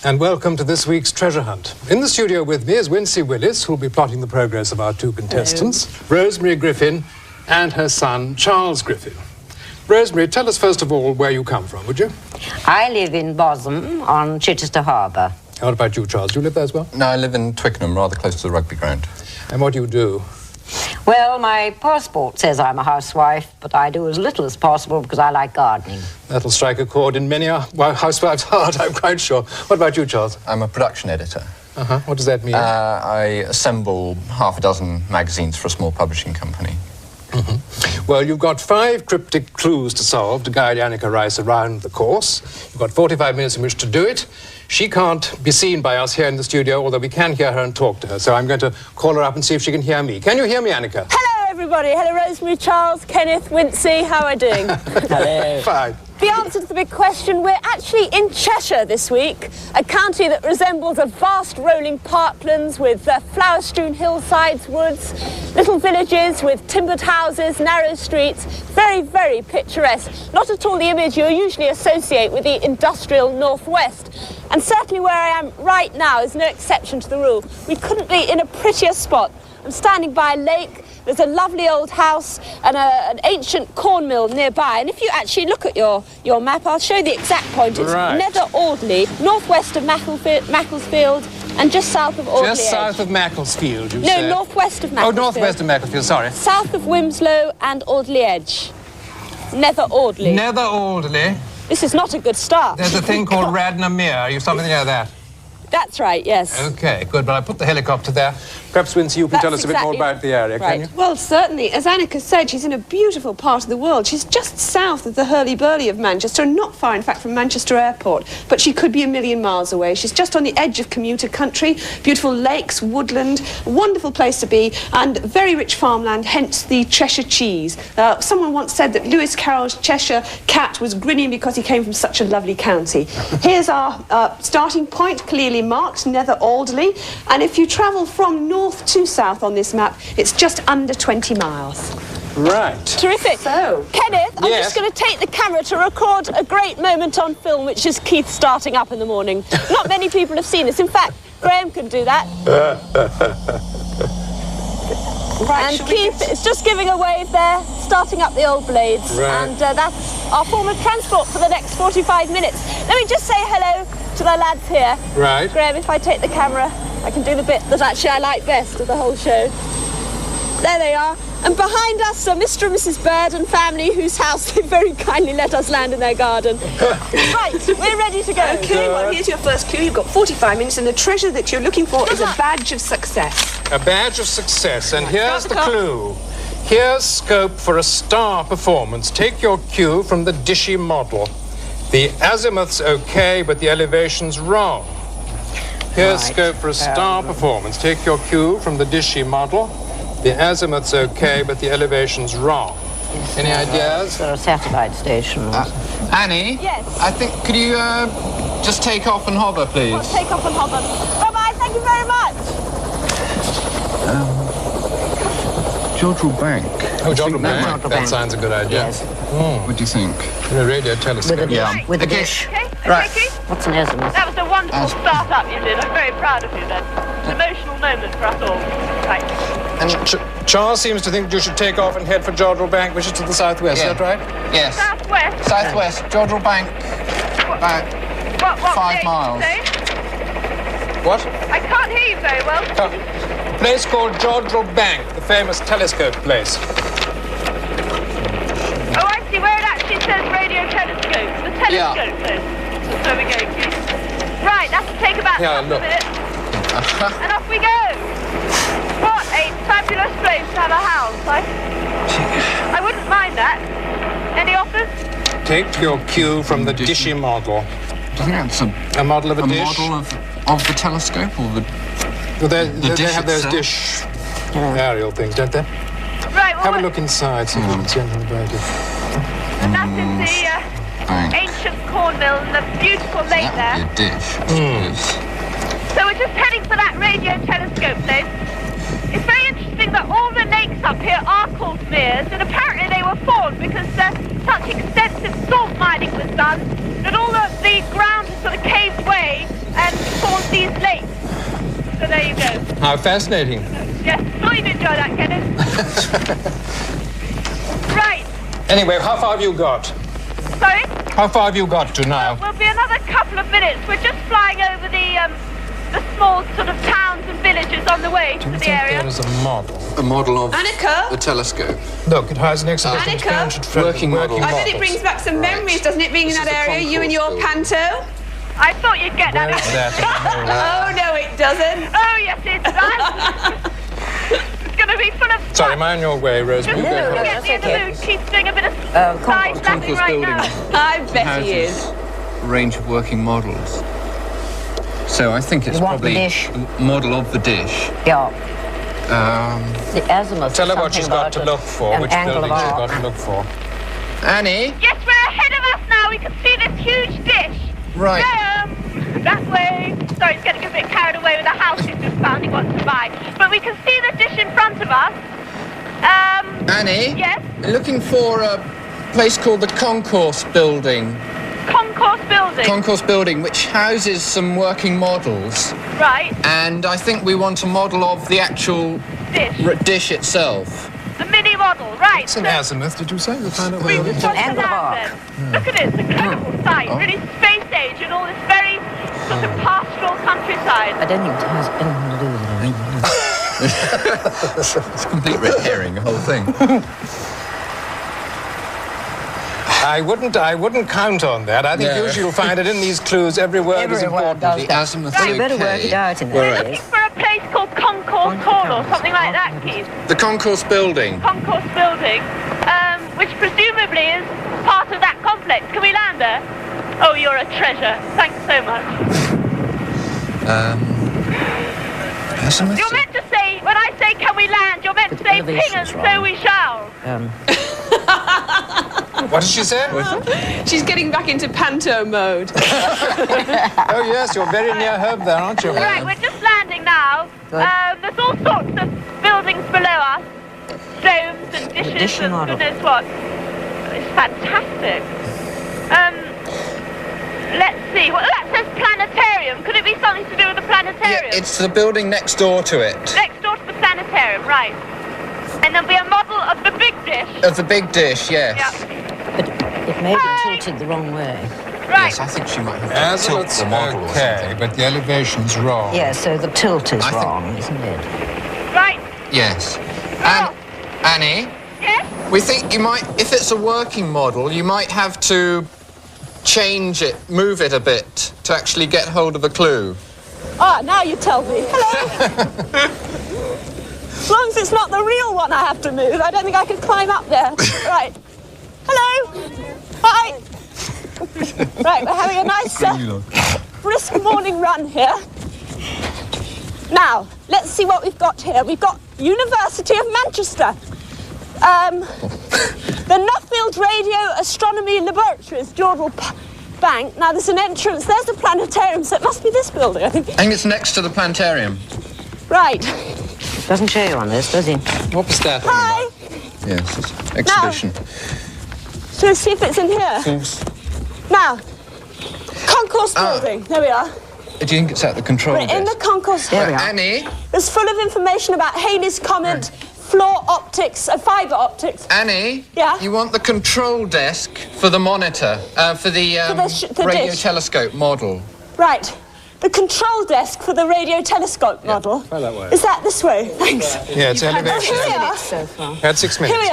And welcome to this week's treasure hunt. In the studio with me is Wincy Willis, who'll be plotting the progress of our two contestants, Rosemary Griffin and her son, Charles Griffin. Rosemary, tell us first of all where you come from, would you? I live in Bosham on Chichester Harbour. How about you, Charles? Do you live there as well? No, I live in Twickenham, rather close to the rugby ground. And what do you do? Well, my passport says I'm a housewife, but I do as little as possible because I like gardening. That'll strike a chord in many housewives' heart, I'm quite sure. What about you, Charles? I'm a production editor. Uh-huh. What does that mean? I assemble half a dozen magazines for a small publishing company. Mm-hmm. Well, you've got 5 cryptic clues to solve to guide Annika Rice around the course. You've got 45 minutes in which to do it. She can't be seen by us here in the studio, although we can hear her and talk to her. So I'm going to call her up and see if she can hear me. Can you hear me, Annika? Hello, everybody. Hello, Rosemary, Charles, Kenneth, Wincy. How are you doing? Hello. Fine. The answer to the big question, we're actually in Cheshire this week, a county that resembles a vast rolling parklands with flower-strewn hillsides, woods, little villages with timbered houses, narrow streets, very, very picturesque. Not at all the image you usually associate with the industrial northwest. And certainly where I am right now is no exception to the rule. We couldn't be in a prettier spot. I'm standing by a lake. There's a lovely old house and an ancient corn mill nearby. And if you actually look at your map, I'll show you the exact point. It's right. Nether Audley, northwest of Macclesfield, and just south of Audley. Just south of Macclesfield, you No, said? northwest of Macclesfield. Oh, northwest of Macclesfield, sorry. South of Wimslow and Audley Edge. Nether Audley. Nether Audley. This is not a good start. There's a thing called Radnor Mere. You something near that? That's right, yes. OK, good. But I put the helicopter there. Perhaps, Wincy, you can tell us a bit more about the area, right. can you? Well, certainly. As Annika said, she's in a beautiful part of the world. She's just south of the hurly-burly of Manchester, and not far, in fact, from Manchester Airport. But she could be a million miles away. She's just on the edge of commuter country, beautiful lakes, woodland, a wonderful place to be, and very rich farmland, hence the Cheshire cheese. Someone once said that Lewis Carroll's Cheshire cat was grinning because he came from such a lovely county. Here's our starting point, clearly marked, Nether Audley. And if you travel from north to south on this map, it's just under 20 miles. Right. Terrific. So, Kenneth, I'm yes. just going to take the camera to record a great moment on film, which is Keith starting up in the morning. Not many people have seen this. In fact, Graham can do that. right, And Keith is just giving a wave there, starting up the old blades. Right. And that's our form of transport for the next 45 minutes. Let me just say hello to the lads here. Right. Graham, if I take the camera, I can do the bit that actually I like best of the whole show. There they are. And behind us are Mr. and Mrs. Bird and family, whose house they very kindly let us land in their garden. Right, we're ready to go. okay, well, here's your first clue. You've got 45 minutes, and the treasure that you're looking for is a badge of success. A badge of success. And here's the clue. Here's scope for a star performance. Take your cue from the dishy model. The azimuth's okay, but the elevation's wrong. Here's scope for a star performance. Take your cue from the dishy model. The azimuth's okay, but the elevation's wrong. Any ideas? For a satellite station. Annie? Yes? I think, could you just take off and hover, please? Well, take off and hover. Bye-bye, thank you very much. Jodrell Bank. Oh, Jodrell Bank. Jodrell That Bank. sounds a good idea. Yes. What do you think? A radio telescope. With a dish. Yeah. With a Okay. dish. Okay, Right. okay, Keith? What's an azimuth? That was a wonderful start-up you did. I'm very proud of you then. It's an emotional moment for us all. Right. And Charles seems to think you should take off and head for Jodrell Bank, which is to the southwest. Yeah. Is that right? Yes. Southwest. Southwest, Jodrell Bank. About What 5 date miles. did you say? What? I can't hear you very well. A place called Jodrell Bank, the famous telescope place. Oh, I see where it actually says radio telescope. The telescope says. There we go, Keith. Right, that will take about Yeah, half look. a minute. And off we go. What a fabulous place to have a house. I wouldn't mind that. Any offers? Take your cue from the dishy model. Do you think that's A model of a a dish. model of the telescope or the... Well, they dish have those itself? dish aerial things, don't they? Right, well, Have a look inside, see if you can see anything about it. and that is the Bank? ancient corn mill and the beautiful lake That there. would be a dish, I suppose. So we're just heading for that radio telescope place. It's very interesting that all the lakes up here are called meres, and apparently they were formed because such extensive salt mining was done that all of the ground is sort of caved away, and you go. How fascinating. Yes, thought you'd enjoy that, Kenneth. Right. Anyway, how far have you got? Sorry? How far have you got to now? We'll be another couple of minutes. We're just flying over the small sort of towns and villages on the way to the area. There is a model. A model of Annika? the telescope. Look, it has an exhibition. Annika? Working model. I bet it brings back some memories, doesn't it, being in This that is the area, you and your concourse panto? I thought you'd get that. Where is that? Oh, no, it doesn't. Oh, yes, it does. It's going to be full of... Sorry, am I on your way, Rosemary? Just You go to for it. get you in the okay. mood. She's doing a bit of side slapping Concourse right building. now. I bet he is. A range of working models. So I think it's You want the probably dish? a model of the dish. Yeah. The azimuth. Tell her what something she's got about to look for, an which angle building of she's arc. got to look for. Annie? Yes, we're ahead of us now. We can see this huge dish. Right. That way. Sorry, it's getting a bit carried away with the house he's just found he wants to buy. But we can see the dish in front of us. Annie? Yes? Looking for a place called the Concourse Building. Concourse building. Concourse Building, which houses some working models. Right. And I think we want a model of the actual Dish. dish itself. The mini model. Right. It's an azimuth, did you say? We found out We where it just is. got to angle of land arc. then. Look at it. It's an incredible sight. Really space age and all this very sort of pastoral countryside. I don't think it has anything to do with it. It's a complete red herring, the whole thing. I wouldn't count on that. I think No. usually you'll find it in these clues. Every word is Every word important. does The that. azimuth So you better okay. work it out in We're that right. case. For a place called Concourse Hall or something like that, Keith. The Concourse Building. Concourse building, which presumably is part of that complex. Can we land there? Oh, you're a treasure. Thanks so much. Azimuth? You're meant to say, when I say can we land, you're meant to The say ping elevation's and so wrong. we shall. What did she say? She's getting back into panto mode. Oh, yes, you're very near her there, aren't you? Right, we're just landing now. Good. There's all sorts of buildings below us. Domes and dishes dish and model. goodness what. It's fantastic. Let's see. Well, that says planetarium. Could it be something to do with the planetarium? Yeah, it's the building next door to it. Next door to the planetarium, right. And there'll be a model of the big dish. Of the big dish, yes. Yeah. But it may be tilted the wrong way. Right. Yes, I think she might have to tilt Azimuth's the model or okay, something. but the elevation's wrong. Yeah, so the tilt is I think- wrong, isn't it? Right. Yes. Oh. Annie, Yes? we think you might, if it's a working model, you might have to change it, move it a bit to actually get hold of a clue. Ah, now you tell me. Hello. As long as it's not the real one I have to move, I don't think I could climb up there. Right. Hello. Hi. Right, we're having a nice brisk morning run here. Now, let's see what we've got here. We've got University of Manchester. The Nuffield Radio Astronomy Laboratories, Jordal Bank. Now, there's an entrance. There's a planetarium, so it must be this building, I think. I think it's next to the planetarium. Right. Doesn't show you on this, does he? What was that? Hi. Yes, it's exhibition. So let's see if it's in here. Now, concourse building. There we are. Do you think it's at the control We're in the desk? concourse. There we are. Annie, It's full of information about Halley's Comet, floor optics, fibre optics. Annie, Yeah? you want the control desk for the monitor, for the the radio dish. telescope model. Right. The control desk for the radio telescope model. Try that way. Is that this way? Thanks. Yeah, it's elevation. Here we are. So far. Had 6 minutes. Here we are.